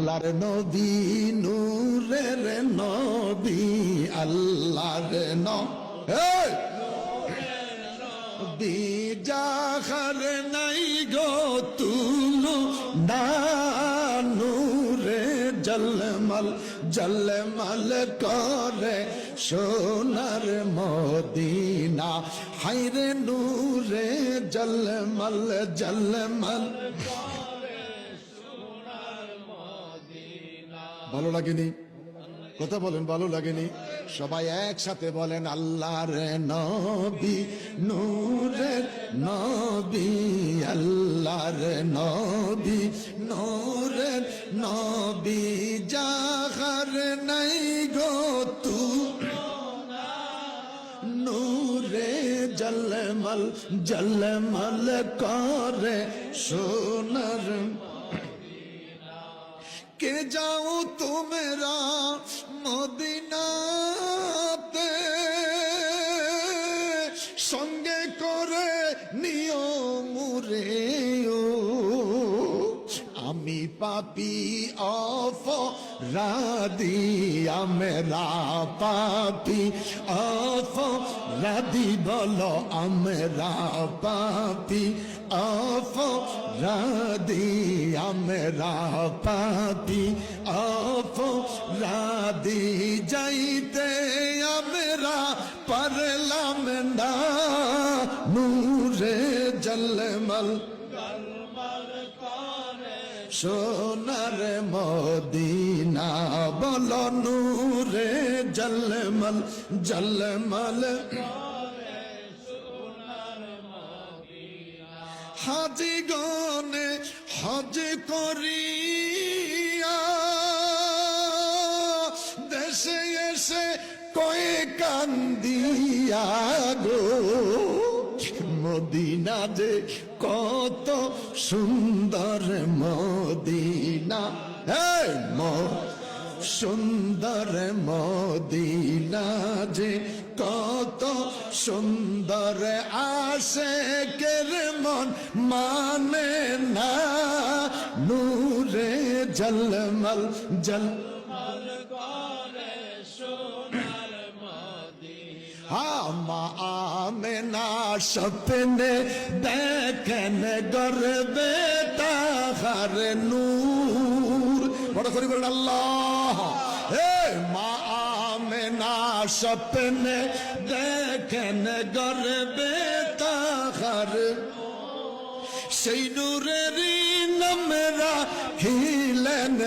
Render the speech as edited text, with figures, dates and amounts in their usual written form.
আল্লাহর নবী নূরের নবী আল্লাহর নবী যাহার নাই গো তুলো না নূরে জলমল জলমল করে সোনার মদিনা হায়রে নূরে জলমল জলমল। ভালো লাগেনি? কথা বলেন, ভালো লাগেনি? সবাই একসাথে বলেন আল্লাহর নবী নূরের নবী আল্লাহর নবী নূরের নবী যাহার নাই গো তু নূরে জলমল জলমল করে সোনার। কে যাও তোমরা মদিনাতে সঙ্গে করে নিও মুরে ও আমি পাপী অপরাধী আমরা পাপী অপরাধী বলো আমরা পাপী অপরাধী আমরা পাপী অপরাধী যাইতে আমরা পারলাম না নূরে জলমল সোনার মদিনা বলো নূরে জলমল জলমল। হাজি গনে হজ করিয়া দেশে এসে কয়ে কান্দিয়া গো মদিনা যে কত সুন্দর মদিনা সুন্দর মদিনা যে কত সুন্দর আশিকের মন মানে না নূরে জলমল জলমল করে সোনার মদিনা। মা আমেনা স্বপ্নে দেখেন গর্বে তাহার নূর। বড় করে বলেন আল্লাহ। মা আমেনা স্বপ্নে দেখেন গর্বে তাহার সেই নূরের নাম রাখিলেন